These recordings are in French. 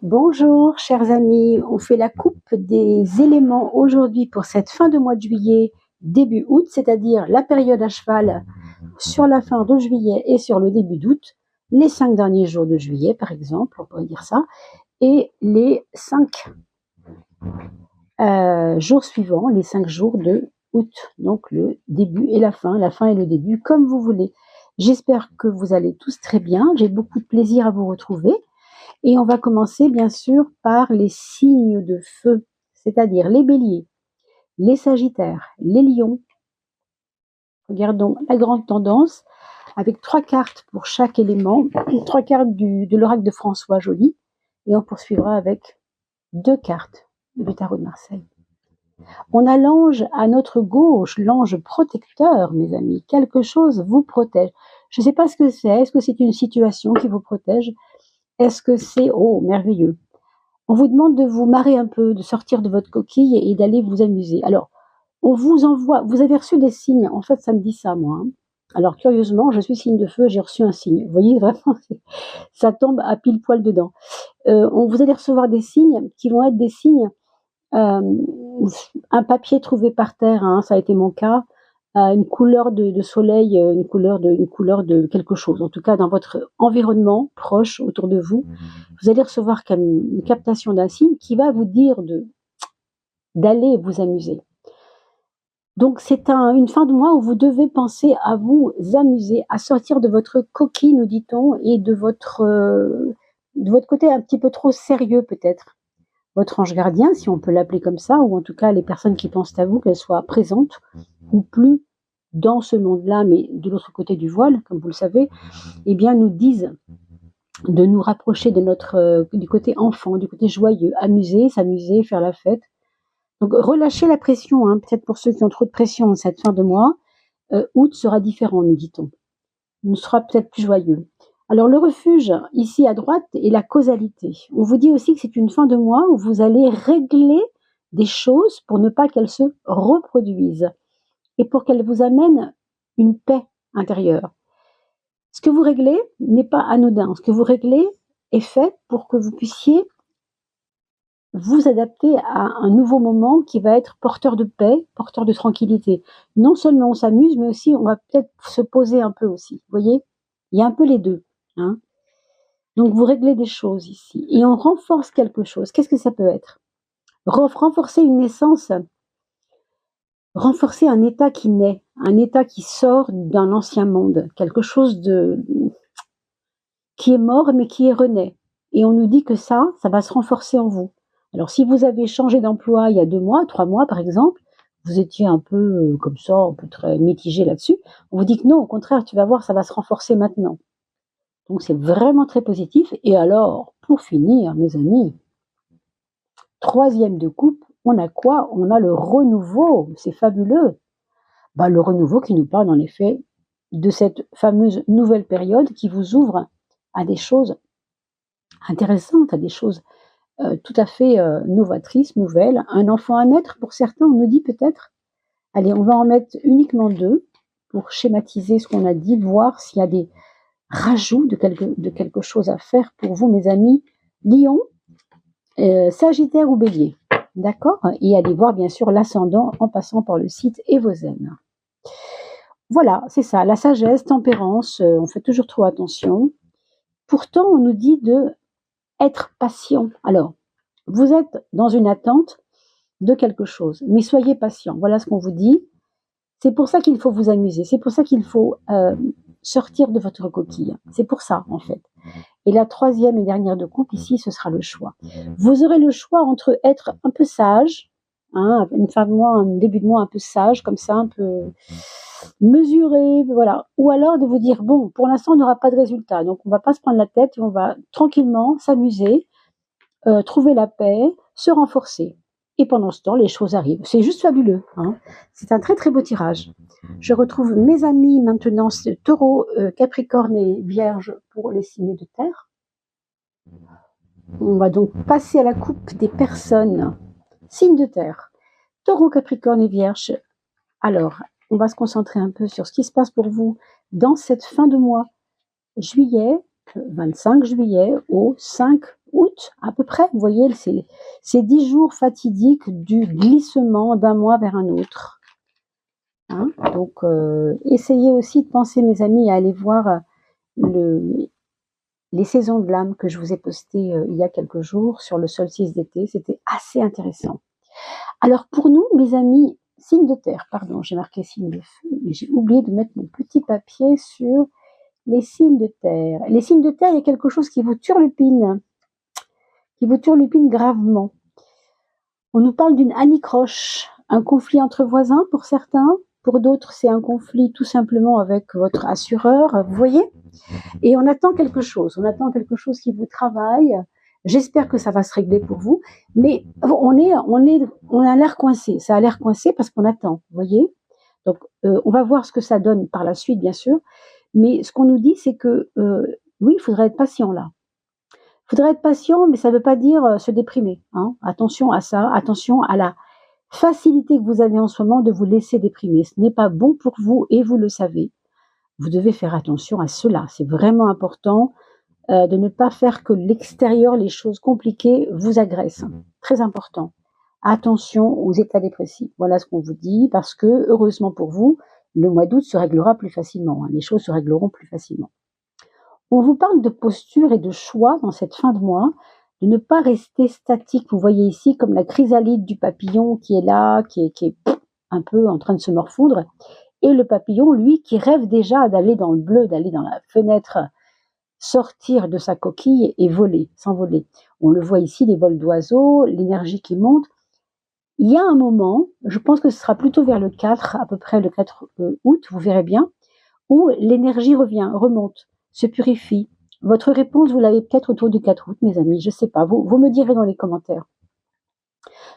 Bonjour chers amis, on fait la coupe des éléments aujourd'hui pour cette fin de mois de juillet, début août, c'est-à-dire la période à cheval sur la fin de juillet et sur le début d'août, les 5 derniers jours de juillet par exemple, on pourrait dire ça, et les 5 jours suivants, les 5 jours de août, donc le début et la fin et le début, comme vous voulez. J'espère que vous allez tous très bien, j'ai beaucoup de plaisir à vous retrouver. Et on va commencer bien sûr par les signes de feu, c'est-à-dire les béliers, les sagittaires, les lions. Regardons la grande tendance avec 3 cartes pour chaque élément, 3 cartes de l'oracle de François Joly, et on poursuivra avec 2 cartes du tarot de Marseille. On a l'ange à notre gauche, l'ange protecteur, mes amis. Quelque chose vous protège. Je ne sais pas ce que c'est. Est-ce que c'est une situation qui vous protège? Est-ce que c'est... Oh, merveilleux. On vous demande de vous marrer un peu, de sortir de votre coquille et d'aller vous amuser. Alors, on vous envoie... Vous avez reçu des signes. En fait, ça me dit ça, moi. Alors, curieusement, je suis signe de feu, j'ai reçu un signe. Vous voyez, vraiment, ça tombe à pile poil dedans. Vous allez recevoir des signes qui vont être des signes... un papier trouvé par terre, ça a été mon cas, une couleur de soleil, une couleur de quelque chose. En tout cas, dans votre environnement proche autour de vous, vous allez recevoir une captation d'un signe qui va vous dire d'aller vous amuser. Donc c'est une fin de mois où vous devez penser à vous amuser, à sortir de votre coquille, nous dit-on, et de votre côté un petit peu trop sérieux peut-être. Votre ange gardien, si on peut l'appeler comme ça, ou en tout cas les personnes qui pensent à vous, qu'elles soient présentes ou plus dans ce monde-là, mais de l'autre côté du voile, comme vous le savez, eh bien nous disent de nous rapprocher de du côté enfant, du côté joyeux, s'amuser, faire la fête. Donc relâchez la pression, peut-être pour ceux qui ont trop de pression en cette fin de mois. Août sera différent, nous dit-on. Il sera peut-être plus joyeux. Alors le refuge, ici à droite, est la causalité. On vous dit aussi que c'est une fin de mois où vous allez régler des choses pour ne pas qu'elles se reproduisent et pour qu'elles vous amènent une paix intérieure. Ce que vous réglez n'est pas anodin. Ce que vous réglez est fait pour que vous puissiez vous adapter à un nouveau moment qui va être porteur de paix, porteur de tranquillité. Non seulement on s'amuse, mais aussi on va peut-être se poser un peu aussi. Vous voyez, il y a un peu les deux. Donc vous réglez des choses ici et on renforce quelque chose. Qu'est-ce que ça peut être? Renforcer une naissance, renforcer un état qui naît, un état qui sort d'un ancien monde, quelque chose qui est mort mais qui est renaît. Et on nous dit que ça va se renforcer en vous. Alors si vous avez changé d'emploi il y a 2 mois, 3 mois par exemple, vous étiez un peu comme ça, un peu très mitigé là-dessus, on vous dit que non, au contraire, tu vas voir, ça va se renforcer maintenant. Donc c'est vraiment très positif. Et alors, pour finir, mes amis, 3e de coupe, on a quoi? On a le renouveau, c'est fabuleux. Le renouveau qui nous parle en effet de cette fameuse nouvelle période qui vous ouvre à des choses intéressantes, à des choses tout à fait novatrices, nouvelles. Un enfant à naître, pour certains, on nous dit peut-être. Allez, on va en mettre uniquement 2 pour schématiser ce qu'on a dit, voir s'il y a des rajouts de quelque chose à faire pour vous, mes amis. Lion, Sagittaire ou Bélier. D'accord? Et allez voir bien sûr l'ascendant en passant par le site Evozen. Voilà, c'est ça, la sagesse, tempérance, on fait toujours trop attention. Pourtant, on nous dit de être patient. Alors, vous êtes dans une attente de quelque chose, mais soyez patient. Voilà ce qu'on vous dit. C'est pour ça qu'il faut vous amuser, c'est pour ça qu'il faut sortir de votre coquille. C'est pour ça, en fait. Et la 3e et dernière de coupe, ici, ce sera le choix. Vous aurez le choix entre être un peu sage, une fin de mois, un début de mois un peu sage, comme ça, un peu mesuré, voilà. Ou alors de vous dire, bon, pour l'instant, on n'aura pas de résultat, donc on ne va pas se prendre la tête et on va tranquillement s'amuser, trouver la paix, se renforcer. Et pendant ce temps, les choses arrivent. C'est juste fabuleux. C'est un très très beau tirage. Je retrouve mes amis maintenant, c'est Taureau, Capricorne et Vierge pour les signes de terre. On va donc passer à la coupe des personnes. Signes de terre. Taureau, Capricorne et Vierge. Alors, on va se concentrer un peu sur ce qui se passe pour vous dans cette fin de mois. Juillet, 25 juillet au 5 août, à peu près. Vous voyez, ces 10 jours fatidiques du glissement d'un mois vers un autre. Hein, donc, essayez aussi de penser, mes amis, à aller voir les saisons de l'âme que je vous ai postées il y a quelques jours sur le solstice d'été. C'était assez intéressant. Alors, pour nous, mes amis, signes de terre, pardon, j'ai marqué signe de feu, mais j'ai oublié de mettre mon petit papier sur les signes de terre. Les signes de terre, il y a quelque chose qui vous turlupine gravement. On nous parle d'une anicroche, un conflit entre voisins pour certains, pour d'autres c'est un conflit tout simplement avec votre assureur, vous voyez. Et on attend quelque chose qui vous travaille. J'espère que ça va se régler pour vous, mais on a l'air coincé, ça a l'air coincé parce qu'on attend, vous voyez. Donc on va voir ce que ça donne par la suite, bien sûr, mais ce qu'on nous dit, c'est que oui, il faudrait être patient là. Il faudrait être patient, mais ça ne veut pas dire se déprimer. Hein. Attention à ça, attention à la facilité que vous avez en ce moment de vous laisser déprimer. Ce n'est pas bon pour vous et vous le savez. Vous devez faire attention à cela. C'est vraiment important de ne pas faire que l'extérieur, les choses compliquées, vous agressent. Très important. Attention aux états dépressifs. Voilà ce qu'on vous dit, parce que, heureusement pour vous, le mois d'août se réglera plus facilement. Hein. Les choses se régleront plus facilement. On vous parle de posture et de choix dans cette fin de mois, de ne pas rester statique. Vous voyez ici comme la chrysalide du papillon qui est là, qui est un peu en train de se morfondre, et le papillon, lui, qui rêve déjà d'aller dans le bleu, d'aller dans la fenêtre, sortir de sa coquille et voler, s'envoler. On le voit ici, les vols d'oiseaux, l'énergie qui monte. Il y a un moment, je pense que ce sera plutôt vers le 4, à peu près le 4 août, vous verrez bien, où l'énergie remonte, se purifie. Votre réponse, vous l'avez peut-être autour du 4 août, mes amis, je ne sais pas. Vous me direz dans les commentaires.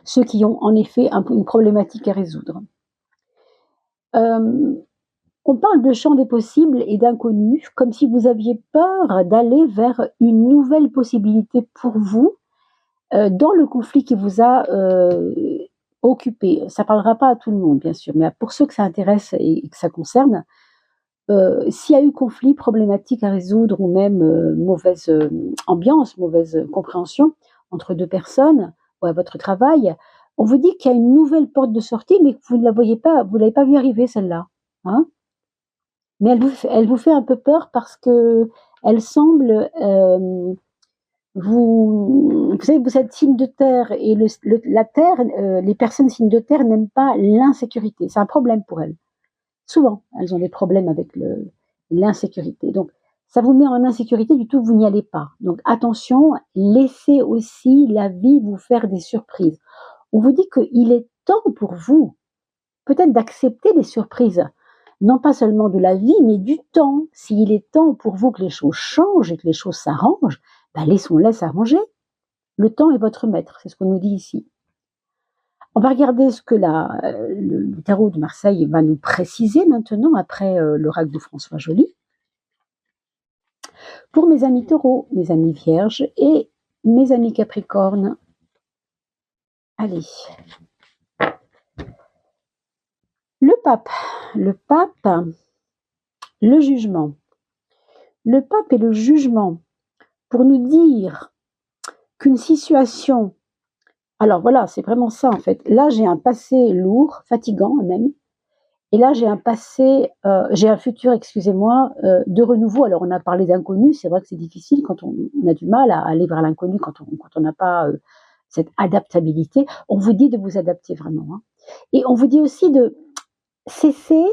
Ceux qui ont en effet une problématique à résoudre. On parle de champ des possibles et d'inconnus, comme si vous aviez peur d'aller vers une nouvelle possibilité pour vous dans le conflit qui vous a occupé. Ça ne parlera pas à tout le monde, bien sûr, mais pour ceux que ça intéresse et que ça concerne, s'il y a eu conflit, problématique à résoudre ou même mauvaise ambiance, mauvaise compréhension entre deux personnes ou à votre travail, on vous dit qu'il y a une nouvelle porte de sortie, mais que vous ne la voyez pas, vous ne l'avez pas vue arriver celle-là. Hein, mais elle vous fait un peu peur parce que elle semble vous savez, vous êtes signe de terre et la terre, les personnes signes de terre n'aiment pas l'insécurité. C'est un problème pour elles. Souvent, elles ont des problèmes avec l'insécurité. Donc, ça vous met en insécurité, du tout, vous n'y allez pas. Donc, attention, laissez aussi la vie vous faire des surprises. On vous dit qu'il est temps pour vous, peut-être d'accepter les surprises, non pas seulement de la vie, mais du temps. S'il est temps pour vous que les choses changent et que les choses s'arrangent, ben laissons-les s'arranger. Le temps est votre maître, c'est ce qu'on nous dit ici. On va regarder ce que le tarot de Marseille va nous préciser maintenant, après l'oracle de François Joly. Pour mes amis taureaux, mes amis vierges et mes amis capricornes. Allez. Le pape, le jugement. Le pape et le jugement, pour nous dire qu'une situation... Alors voilà, c'est vraiment ça en fait. Là, j'ai un passé lourd, fatigant même. Et là, j'ai un futur, excusez-moi, de renouveau. Alors, on a parlé d'inconnu. C'est vrai que c'est difficile quand on a du mal à aller vers l'inconnu, quand on n'a pas cette adaptabilité. On vous dit de vous adapter vraiment. Hein. Et on vous dit aussi de cesser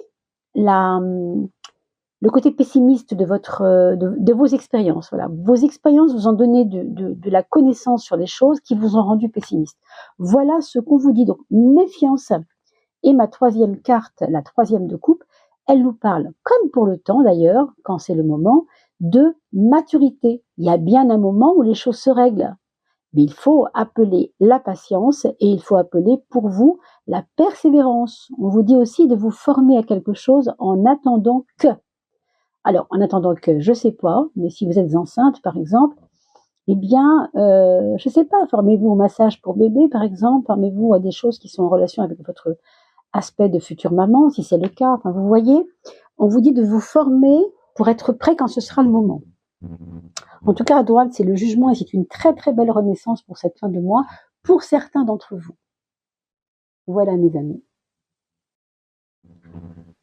le côté pessimiste de vos expériences. Voilà. Vos expériences vous ont donné de la connaissance sur les choses qui vous ont rendu pessimiste. Voilà ce qu'on vous dit. Donc, méfiance. Et ma troisième carte, la troisième de coupe, elle nous parle, comme pour le temps d'ailleurs, quand c'est le moment, de maturité. Il y a bien un moment où les choses se règlent. Mais il faut appeler la patience et il faut appeler pour vous la persévérance. On vous dit aussi de vous former à quelque chose en attendant que. Alors, en attendant que, je sais pas, mais si vous êtes enceinte, par exemple, eh bien, je sais pas, formez-vous au massage pour bébé, par exemple, formez-vous à des choses qui sont en relation avec votre aspect de future maman, si c'est le cas. Enfin, vous voyez, on vous dit de vous former pour être prêt quand ce sera le moment. En tout cas, à droite, c'est le jugement et c'est une très très belle renaissance pour cette fin de mois, pour certains d'entre vous. Voilà, mes amis.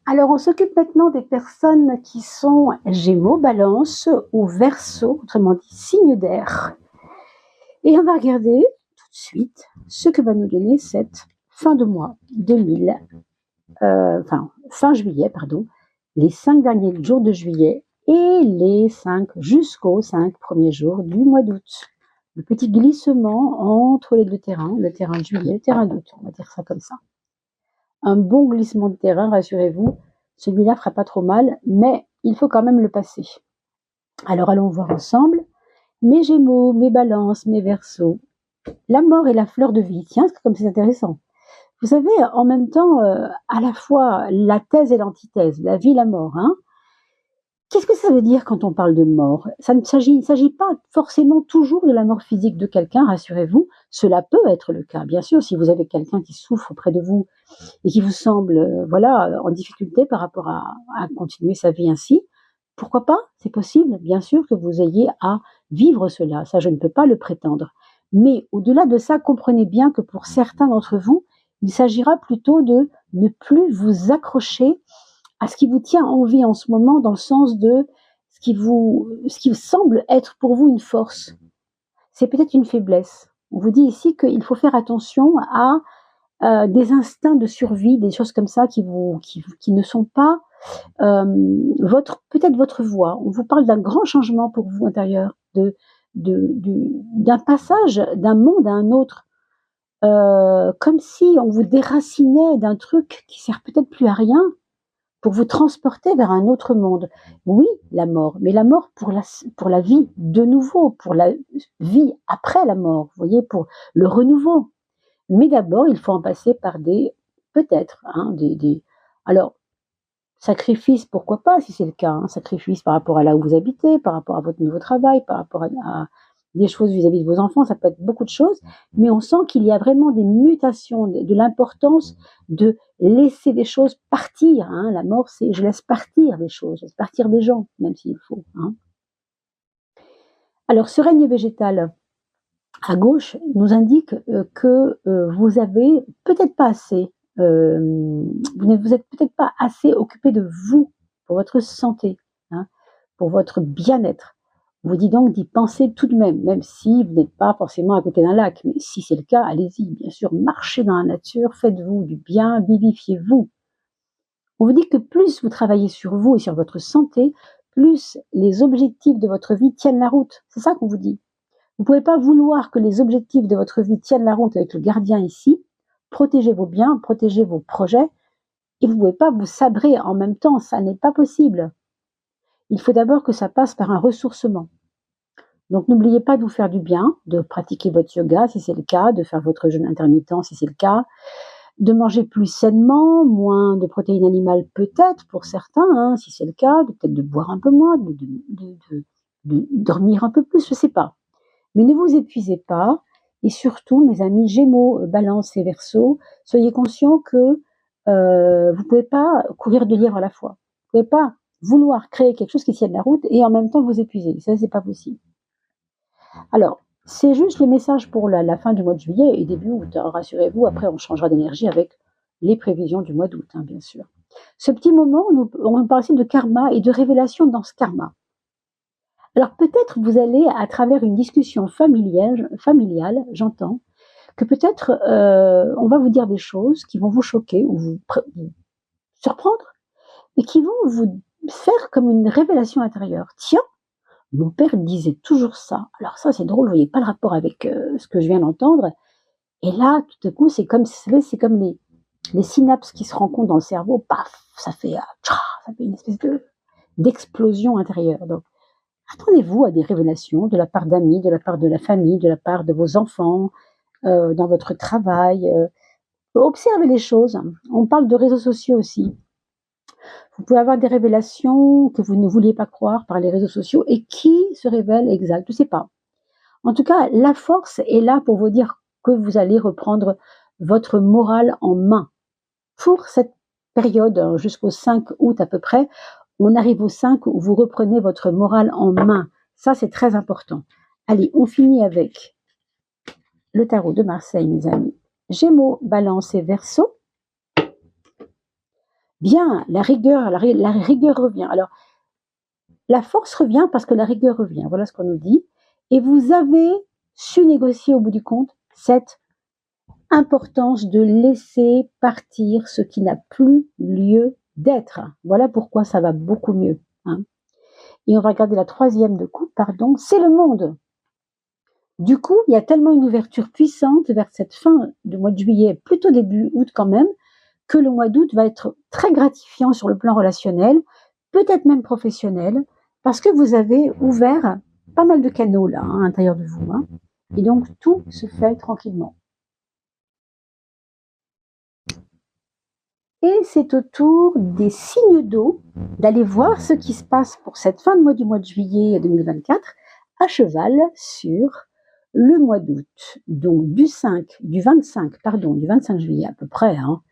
Alors, on s'occupe maintenant des personnes qui sont Gémeaux, Balance ou Verseau, autrement dit signe d'air. Et on va regarder tout de suite ce que va nous donner cette fin de mois fin juillet, pardon, les 5 derniers jours de juillet et les 5 jusqu'aux 5 premiers jours du mois d'août. Le petit glissement entre les deux terrains, le terrain de juillet et le terrain d'août, on va dire ça comme ça. Un bon glissement de terrain, rassurez-vous, celui-là fera pas trop mal, mais il faut quand même le passer. Alors allons voir ensemble. Mes Gémeaux, mes Balances, mes Verseaux. La mort et la fleur de vie. Tiens, comme c'est intéressant. Vous savez, en même temps, à la fois la thèse et l'antithèse, la vie et la mort. Hein. Qu'est-ce que ça veut dire quand on parle de mort? Il ne s'agit pas forcément toujours de la mort physique de quelqu'un, rassurez-vous. Cela peut être le cas. Bien sûr, si vous avez quelqu'un qui souffre auprès de vous et qui vous semble en difficulté par rapport à continuer sa vie ainsi, pourquoi pas? C'est possible, bien sûr, que vous ayez à vivre cela. Ça, je ne peux pas le prétendre. Mais au-delà de ça, comprenez bien que pour certains d'entre vous, il s'agira plutôt de ne plus vous accrocher à ce qui vous tient en vie en ce moment, dans le sens de ce qui semble être pour vous une force. C'est peut-être une faiblesse. On vous dit ici qu'il faut faire attention à des instincts de survie, des choses comme ça qui ne sont pas peut-être votre voie. On vous parle d'un grand changement pour vous intérieur, d'un passage d'un monde à un autre, comme si on vous déracinait d'un truc qui sert peut-être plus à rien pour vous transporter vers un autre monde. Oui, la mort, mais la mort pour la vie de nouveau, pour la vie après la mort, vous voyez, pour le renouveau. Mais d'abord, il faut en passer par peut-être, alors, sacrifice, pourquoi pas, si c'est le cas, sacrifice par rapport à là où vous habitez, par rapport à votre nouveau travail, par rapport à des choses vis-à-vis de vos enfants, ça peut être beaucoup de choses, mais on sent qu'il y a vraiment des mutations, de l'importance de laisser des choses partir. La mort, c'est je laisse partir des choses, je laisse partir des gens, même s'il faut. Alors, ce règne végétal à gauche nous indique que vous avez peut-être pas assez, vous êtes peut-être pas assez occupé de vous, pour votre santé, pour votre bien-être. On vous dit donc d'y penser tout de même si vous n'êtes pas forcément à côté d'un lac. Mais si c'est le cas, allez-y, bien sûr, marchez dans la nature, faites-vous du bien, vivifiez-vous. On vous dit que plus vous travaillez sur vous et sur votre santé, plus les objectifs de votre vie tiennent la route. C'est ça qu'on vous dit. Vous ne pouvez pas vouloir que les objectifs de votre vie tiennent la route avec le gardien ici. Protégez vos biens, protégez vos projets, et vous ne pouvez pas vous sabrer en même temps, ça n'est pas possible. Il faut d'abord que ça passe par un ressourcement. Donc n'oubliez pas de vous faire du bien, de pratiquer votre yoga si c'est le cas, de faire votre jeûne intermittent si c'est le cas, de manger plus sainement, moins de protéines animales peut-être pour certains, si c'est le cas, peut-être de boire un peu moins, de dormir un peu plus, je ne sais pas. Mais ne vous épuisez pas, et surtout, mes amis Gémeaux, Balance et Verseau, soyez conscients que vous ne pouvez pas courir 2 lièvres à la fois. Vous ne pouvez pas vouloir créer quelque chose qui tienne la route et en même temps vous épuiser. Ça, c'est pas possible. Alors, c'est juste le message pour la fin du mois de juillet et début août. Rassurez-vous, après on changera d'énergie avec les prévisions du mois d'août, bien sûr. Ce petit moment, on parle aussi de karma et de révélation dans ce karma. Alors peut-être vous allez, à travers une discussion familiale, j'entends, que peut-être on va vous dire des choses qui vont vous choquer ou vous surprendre et qui vont vous faire comme une révélation intérieure. Tiens, mon père disait toujours ça. Alors ça, c'est drôle, vous voyez pas le rapport avec ce que je viens d'entendre. Et là, tout à coup, c'est comme les synapses qui se rencontrent dans le cerveau, paf, ça fait une espèce d'explosion intérieure. Donc, attendez-vous à des révélations de la part d'amis, de la part de la famille, de la part de vos enfants, dans votre travail. Observez les choses. On parle de réseaux sociaux aussi. Vous pouvez avoir des révélations que vous ne vouliez pas croire par les réseaux sociaux et qui se révèlent exact, je ne sais pas. En tout cas, la force est là pour vous dire que vous allez reprendre votre morale en main. Pour cette période, jusqu'au 5 août à peu près, on arrive au 5 où vous reprenez votre morale en main. Ça, c'est très important. Allez, on finit avec le tarot de Marseille, mes amis. Gémeaux, Balance et Verseau. Bien, la rigueur revient. Alors, la force revient parce que la rigueur revient. Voilà ce qu'on nous dit. Et vous avez su négocier au bout du compte cette importance de laisser partir ce qui n'a plus lieu d'être. Voilà pourquoi ça va beaucoup mieux. Hein. Et on va regarder la troisième de coupe, pardon, c'est le monde. Du coup, il y a tellement une ouverture puissante vers cette fin de mois de juillet, plutôt début août quand même, que le mois d'août va être très gratifiant sur le plan relationnel, peut-être même professionnel, parce que vous avez ouvert pas mal de canaux là, à l'intérieur de vous. Hein. Et donc, tout se fait tranquillement. Et c'est au tour des signes d'eau d'aller voir ce qui se passe pour cette fin de mois du mois de juillet 2024 à cheval sur le mois d'août. Donc du 25 juillet à peu près, hein,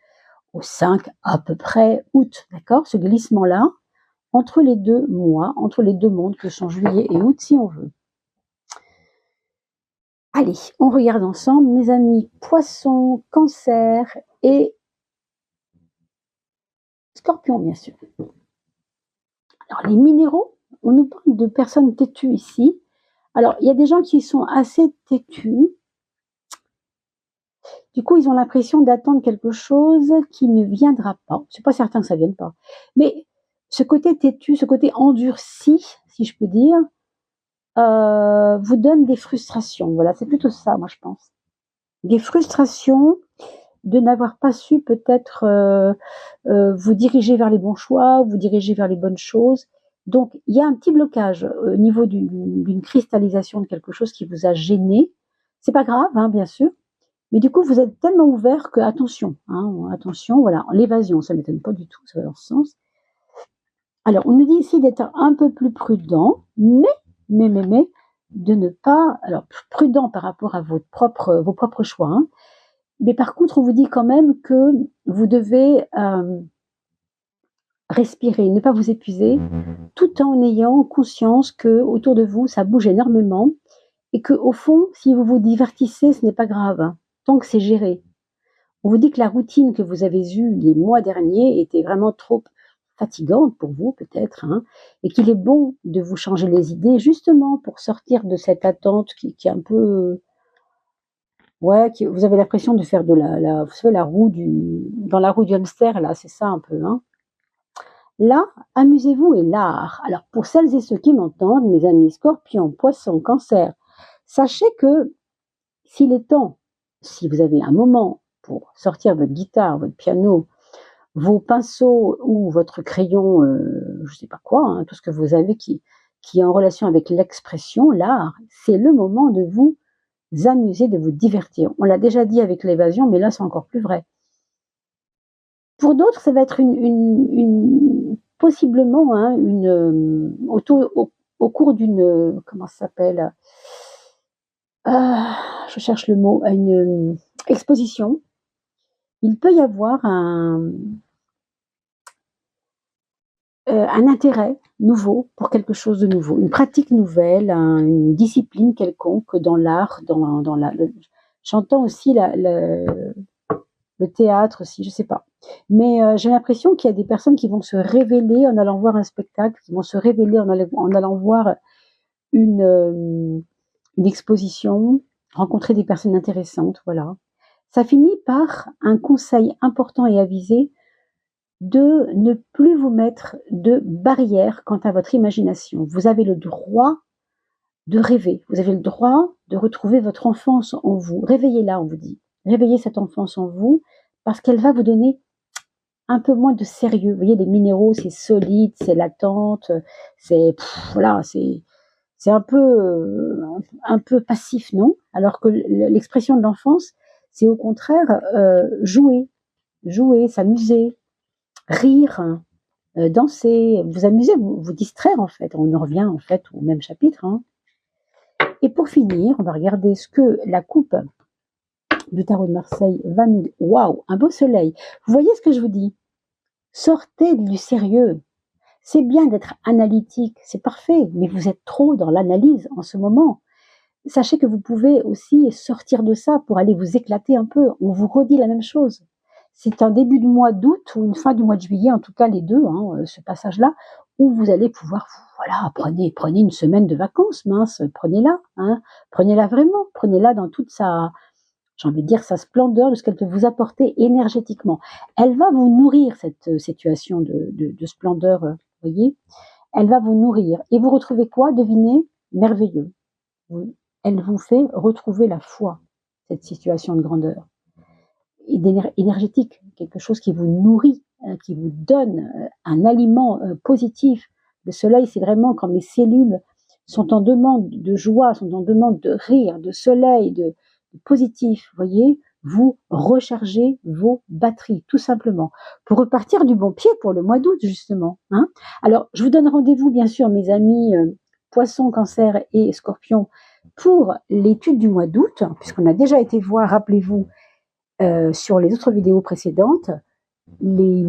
au 5 à peu près août, d'accord, ce glissement-là, entre les deux mois, entre les deux mondes que sont juillet et août si on veut. Allez, on regarde ensemble, mes amis, poissons, cancer et scorpion, bien sûr. Alors, les minéraux, on nous parle de personnes têtues ici. Alors, il y a des gens qui sont assez têtus. Du coup, ils ont l'impression d'attendre quelque chose qui ne viendra pas. Je ne suis pas certain que ça ne vienne pas. Mais ce côté têtu, ce côté endurci, si je peux dire, vous donne des frustrations. Voilà, c'est plutôt ça, moi, je pense. Des frustrations de n'avoir pas su peut-être vous diriger vers les bons choix, vous diriger vers les bonnes choses. Donc, il y a un petit blocage au niveau d'une cristallisation de quelque chose qui vous a gêné. C'est pas grave, hein, bien sûr. Mais du coup, vous êtes tellement ouvert que, attention, hein, attention, voilà, l'évasion, ça ne m'étonne pas du tout, ça va dans ce sens. Alors, on nous dit ici d'être un peu plus prudent, mais, de ne pas, alors, prudent par rapport à vos propres choix, hein, mais par contre, on vous dit quand même que vous devez respirer, ne pas vous épuiser, tout en ayant conscience que autour de vous, ça bouge énormément et que au fond, si vous vous divertissez, ce n'est pas grave, hein, tant que c'est géré. On vous dit que la routine que vous avez eue les mois derniers était vraiment trop fatigante pour vous peut-être, hein, et qu'il est bon de vous changer les idées justement pour sortir de cette attente qui est un peu... Ouais, vous avez l'impression de faire de vous savez, dans la roue du hamster, là, c'est ça un peu, hein. Là, amusez-vous et l'art. Alors, pour celles et ceux qui m'entendent, mes amis scorpions, poissons, cancer, sachez que s'il est temps, si vous avez un moment pour sortir votre guitare, votre piano, vos pinceaux ou votre crayon, je sais pas quoi, hein, tout ce que vous avez qui est en relation avec l'expression, l'art, c'est le moment de vous amuser, de vous divertir. On l'a déjà dit avec l'évasion, mais là, c'est encore plus vrai. Pour d'autres, ça va être possiblement hein, au cours d'une, comment ça s'appelle, je cherche le mot, une exposition. Il peut y avoir un intérêt nouveau pour quelque chose de nouveau, une pratique nouvelle, une discipline quelconque dans l'art, j'entends aussi le théâtre aussi, je sais pas. Mais j'ai l'impression qu'il y a des personnes qui vont se révéler en allant voir un spectacle, qui vont se révéler en allant voir une exposition, rencontrer des personnes intéressantes, voilà. Ça finit par un conseil important et avisé de ne plus vous mettre de barrières quant à votre imagination. Vous avez le droit de rêver, vous avez le droit de retrouver votre enfance en vous. Réveillez-la, on vous dit. Réveillez cette enfance en vous parce qu'elle va vous donner un peu moins de sérieux. Vous voyez, les minéraux, c'est solide, c'est latente, voilà, c'est un peu passif, non? Alors que l'expression de l'enfance, c'est au contraire jouer, s'amuser, rire, danser, vous amuser, vous distraire en fait. On en revient en fait au même chapitre. Hein. Et pour finir, on va regarder ce que la coupe du tarot de Marseille va nous dire. Waouh, un beau soleil. Vous voyez ce que je vous dis? Sortez du sérieux. C'est bien d'être analytique, c'est parfait, mais vous êtes trop dans l'analyse en ce moment. Sachez que vous pouvez aussi sortir de ça pour aller vous éclater un peu. On vous redit la même chose. C'est un début de mois d'août ou une fin du mois de juillet, en tout cas les deux, ce passage-là, où vous allez pouvoir, voilà, prenez une semaine de vacances, mince, prenez-la, prenez-la vraiment, prenez-la dans toute sa, j'ai envie de dire, sa splendeur, de ce qu'elle peut vous apporter énergétiquement. Elle va vous nourrir, cette situation de splendeur, vous voyez, elle va vous nourrir. Et vous retrouvez quoi? Devinez, merveilleux. Elle vous fait retrouver la foi, cette situation de grandeur. Énergétique, quelque chose qui vous nourrit, qui vous donne un aliment positif. Le soleil, c'est vraiment quand mes cellules sont en demande de joie, sont en demande de rire, de soleil, de positif. Vous voyez, vous rechargez vos batteries, tout simplement, pour repartir du bon pied pour le mois d'août, justement. Alors, je vous donne rendez-vous, bien sûr, mes amis Poissons, Cancer et Scorpion, pour l'étude du mois d'août, puisqu'on a déjà été voir, rappelez-vous, sur les autres vidéos précédentes, les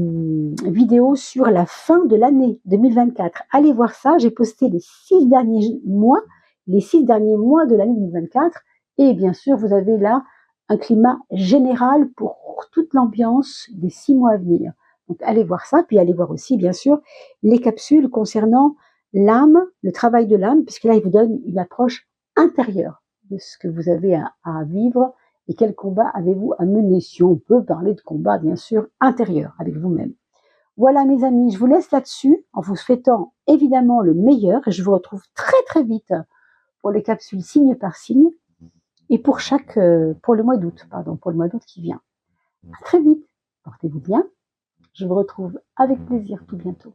vidéos sur la fin de l'année 2024. Allez voir ça, j'ai posté les 6 derniers mois de l'année 2024, et bien sûr, vous avez là un climat général pour toute l'ambiance des 6 mois à venir. Donc allez voir ça, puis allez voir aussi, bien sûr, les capsules concernant l'âme, le travail de l'âme, puisque là, il vous donne une approche intérieure de ce que vous avez à vivre et quel combat avez-vous à mener, si on peut parler de combat, bien sûr, intérieur avec vous-même. Voilà, mes amis, je vous laisse là-dessus, en vous souhaitant évidemment le meilleur, et je vous retrouve très très vite pour les capsules signe par signe, et pour le mois d'août, pour le mois d'août qui vient. À très vite, portez-vous bien, je vous retrouve avec plaisir tout bientôt.